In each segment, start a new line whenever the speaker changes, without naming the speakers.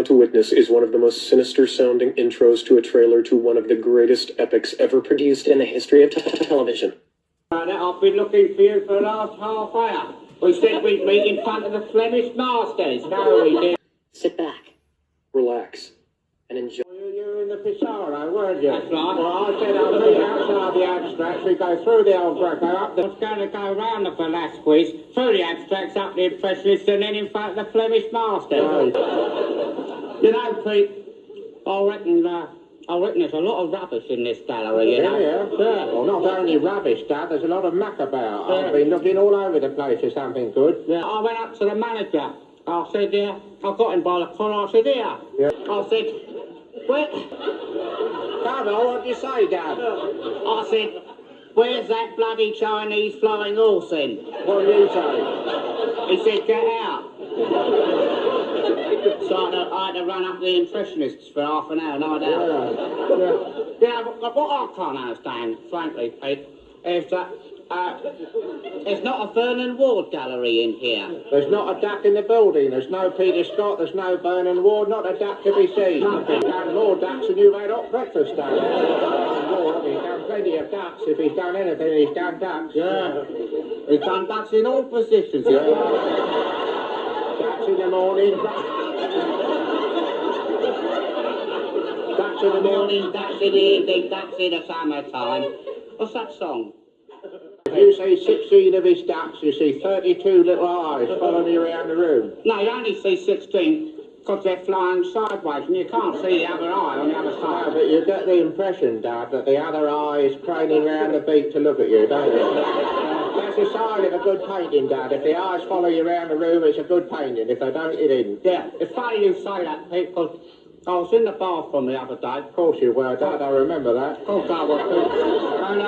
about to witness is one of the most sinister-sounding intros to a trailer to one of the greatest epics ever produced in the history of television.
I've been looking for you for the last half hour. We said we'd meet in front of the Flemish masters. No, we did.
Sit back, relax, and enjoy.
You were in the Pissarro, weren't you? That's right. Well, I said I'll meet outside the abstracts. We go through the old Greco, up the... I was going to go round the Velasquez, through the abstracts, up the Impressionists, and then in front of the Flemish masters. Right. You know, Pete, I reckon there's a lot of rubbish in this gallery, you know?
Yeah. Well, not only rubbish, Dad, there's a lot of muck about. Yeah. I've been looking all over the place for something good.
Yeah. I went up to the manager. I said, I got him by the collar. I said, here.
Yeah.
I said, where...
Come on, what do you say, Dad?
I said, where's that bloody Chinese flying horse then?
What do you say?
He said, get out. So I had to run up the Impressionists for half an hour, no doubt. Yeah, what I can't understand, frankly, Pete, is that there's not a Vernon Ward gallery in here.
There's not a duck in the building. There's no Peter Scott, there's no Vernon Ward, not a duck to be seen. He's done more ducks than you've had hot breakfast done. He's done plenty of ducks. If he's done anything, he's done ducks.
Yeah. He's done ducks in all positions.
Yeah. Ducks in the morning.
Ducks in the morning, ducks in the evening, ducks in the summertime. What's that song?
If you see 16 of his ducks, you see 32 little eyes following you around the room.
No, you only see 16 because they're flying sideways and you can't see the other eye on the other side.
No, but you get the impression, Dad, that the other eye is craning round the beak to look at you, don't you? That's a sign of a good painting, Dad. If the eyes follow you around the room, it's a good painting. If they don't, it isn't.
Yeah, it's funny you say that, Pete, because I was in the bathroom the other day.
Of course you were, Dad. I remember that.
Of course I was, Pete. And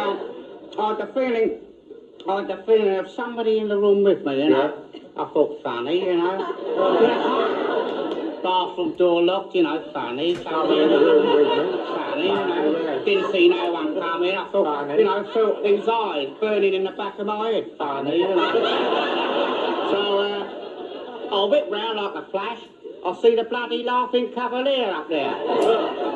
I had the feeling of somebody in the room with me, you know. Yeah. I thought, funny, you know. Bathroom door locked, you know, funny.
Somebody in the room with me.
Funny, you know. Yeah. Didn't see no one coming. I thought, funny. You know, felt these eyes burning in the back of my head. Funny, you know. So, I whipped round like a flash. I see the bloody laughing Cavalier up there,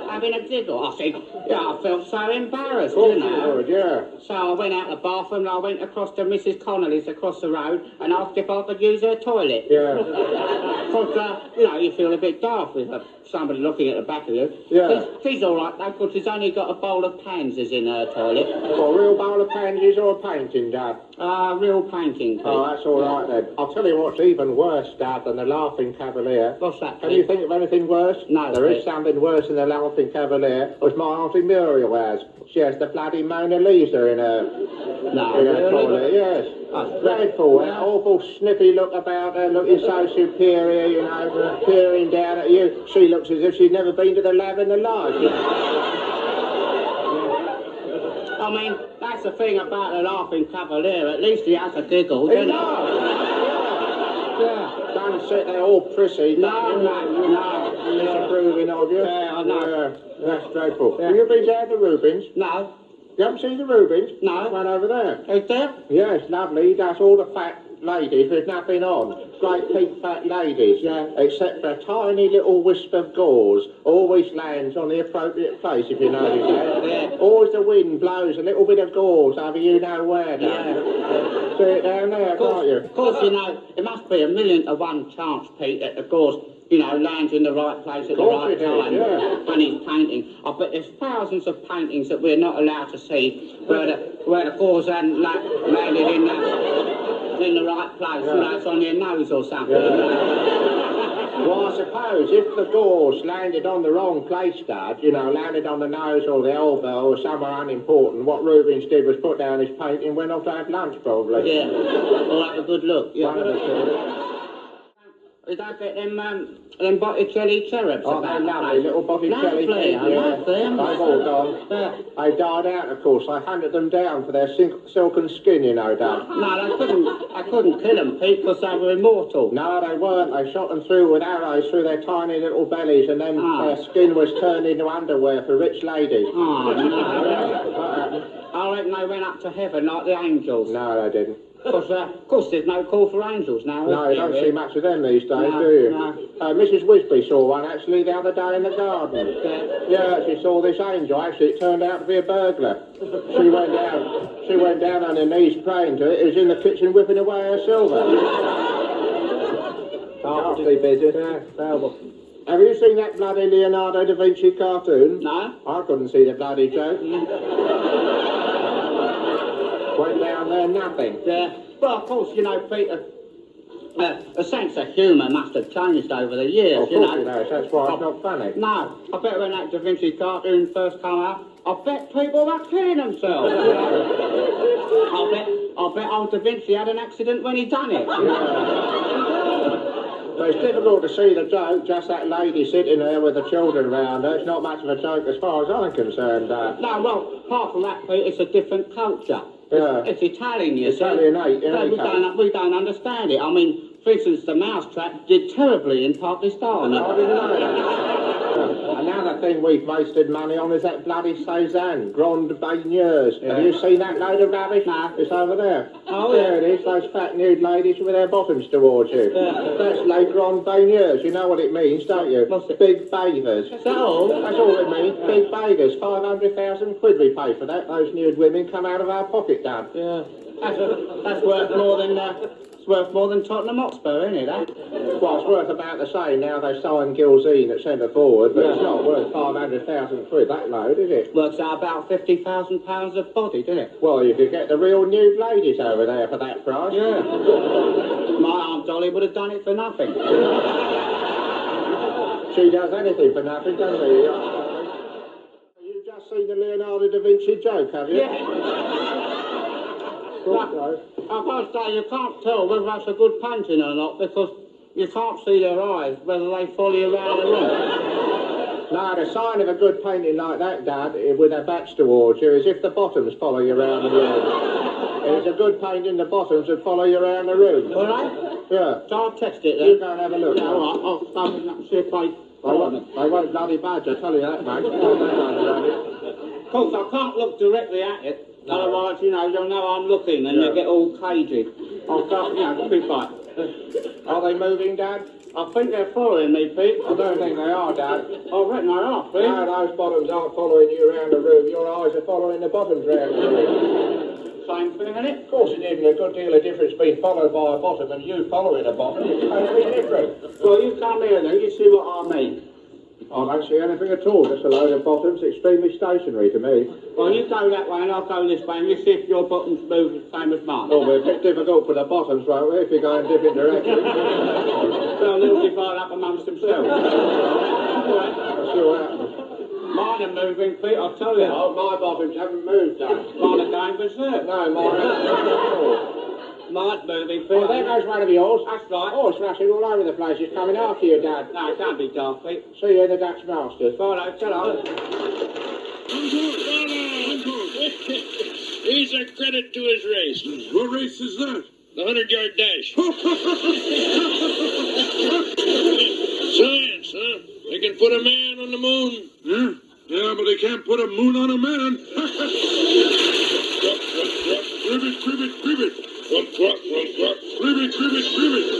having a giggle. I said, yeah, I felt so embarrassed, you know.
Yeah.
So I went out the bathroom and I went across to Mrs. Connolly's across the road and asked if I could use her toilet.
Yeah.
Because, you know, you feel a bit daft with somebody looking at the back of you.
Yeah.
She's all right, though, because she's only got a bowl of pansies in her toilet.
Well, a real bowl of pansies or a painting, Dad?
Real painting, Pete.
Oh, that's all right, then. I'll tell you what's even worse, Dad, than the laughing Cavalier.
What's that,
Can you think of anything worse?
No,
there is something worse than the laughing Cavalier, which my Auntie Muriel has. She has the bloody Mona Lisa in her toilet, yes. That's dreadful, that awful snippy look about her, looking so superior, you know, peering down at you. She looks as if she'd never been to the lab in her life.
I mean, that's the thing about the laughing Cavalier, at least he has a giggle, doesn't he?
Yeah. Don't sit there all prissy.
No.
Disapproving of you.
Yeah, I know.
Yeah, that's dreadful.
Yeah.
Have you been down to Rubens?
No.
You haven't seen the Rubens?
No.
One over there.
Is there?
Yeah, it's lovely. He does all the fat ladies with nothing on. Great pink fat ladies.
Yeah.
Except for a tiny little wisp of gauze. Always lands on the appropriate place, if you notice that.
Yeah.
Always the wind blows a little bit of gauze over you know where, down.
Yeah.
See it down there, can't you?
Of course, you know, it must be 1,000,000 to 1 chance, Pete, that the gauze, you know, lands in the right place at the right time.
Yeah.
And he's painting. I bet there's thousands of paintings that we're not allowed to see where the gauze hadn't landed in the right place, you know, it's on your nose or something.
Yeah. Well, I suppose if the gauze landed on the wrong place, Dad, you know, landed on the nose or the elbow or somewhere unimportant, what Rubens did was put down his painting and went off to have lunch, probably.
Yeah, or have a good look. Yeah.
One of the two.
We don't get them Botticelli cherubs.
Oh, they're lovely, little Botticelli things,
I love them.
They've all gone.
Yeah.
They died out, of course. I hunted them down for their silken skin, you know, Dad.
No, I couldn't kill them, Pete, because they were immortal.
No, they weren't. They shot them through with arrows through their tiny little bellies, and then their skin was turned into underwear for rich ladies.
Oh, no. I reckon they went up to heaven like the angels.
No, they didn't.
Because, of course, there's no call for angels now.
No, you don't see much of them these days,
No,
do you?
no.
Mrs. Wisby saw one actually the other day in the garden. Yeah, she saw this angel. Actually, it turned out to be a burglar. She went down on her knees praying to it. It was in the kitchen whipping away her silver. Ghastly business. Yeah, terrible. Have you seen that bloody Leonardo da Vinci cartoon?
No?
I couldn't see the bloody joke. Went down there, nothing.
Yeah. Well, of course, you know, Peter, a sense of humour must have changed over the years,
Of course it has, that's why it's not funny.
No, I bet when that Da Vinci cartoon first came out, I bet people were killing themselves. I bet old Da Vinci had an accident when he done it.
But it's difficult to see the joke, just that lady sitting there with the children around her. It's not much of a joke as far as I'm concerned.
No, well, apart from that, Pete, it's a different culture.
Yeah.
It's Italian, you see.
Italianate,
We don't understand it. I mean, for instance, the mousetrap did terribly in Pakistan.
I didn't know that. Another thing we've wasted money on is that bloody Cézanne, Grande Baigneurs. Have you seen that load of rubbish?
No.
It's over there.
Oh,
There it is, those fat nude ladies with their bottoms towards you. That's Les Grandes Baigneurs. You know what it means, don't you?
What's it?
Big bathers.
Is that all?
That's all it means, big bathers. 500,000 quid we pay for that. Those nude women come out of our pocket, Dad.
Yeah. That's worth more than... It's worth more than Tottenham Hotspur, isn't it, that?
Well, it's worth about the same now they signed Gilzine at centre forward, but it's not worth 500,000 quid, that load, is it?
Works out about £50,000 a body, doesn't it?
Well, you could get the real nude ladies over there for that price.
Yeah. My Aunt Dolly would have done it for nothing.
She does anything for nothing, doesn't she? You just seen the Leonardo da Vinci joke, have you?
Yeah.
Right.
I've got to say, you can't tell whether that's a good painting or not because you can't see their eyes, whether they follow you around the room.
No, the sign of a good painting like that, Dad, with their backs towards you, is if the bottoms follow you around the room. If it's a good painting, the bottoms would follow you around the room.
All right?
Yeah.
So I'll test it then.
You go and have a look.
Yeah, all right. I'll start it up and see if
They won't bloody budge, I tell you that, mate.
Of course, I can't look directly at it. No. Otherwise, you know, you'll know I'm looking and you get all cagey. I'll start, you know, keep like.
Are they moving, Dad?
I think they're following me, Pete.
I don't think they are, Dad.
I reckon they are, Pete.
No, those bottoms aren't following you around the room. Your eyes are following the bottoms around the room.
Same thing, isn't it?
Of course it isn't a good deal of difference being followed by a bottom and you following a bottom. It's totally different.
Well, you come here then, you see what I mean.
I don't see anything at all. Just a load of bottoms. Extremely stationary to me.
Well, you go that way and I'll go this way and you see if your bottoms move the same as mine.
Oh, we're a bit difficult for the bottoms, won't we, if you go in different directions?
Well, they'll divide up amongst themselves.
Let's see what happens.
Mine are moving, Pete, I'll tell you.
Oh, my bottoms haven't moved, Dad.
Mine are going berserk.
No, mine haven't.
Mine's moving, Pete.
Oh, there goes one of yours.
That's right.
Oh, it's rushing all over the place. It's coming after you, Dad.
No, don't be daft, Pete.
See you in the Dutch Masters.
Righto, ta-ra.
He's a credit to his race.
What race is that?
The 100-yard dash. Science, huh? They can put a man on the moon.
Yeah? Yeah, but they can't put a moon on a man.
Quack, quack, quack.
Cribbit, cribbit, cribbit.
Quack, quack, quack, quack.
Cribbit, cribbit, cribbit.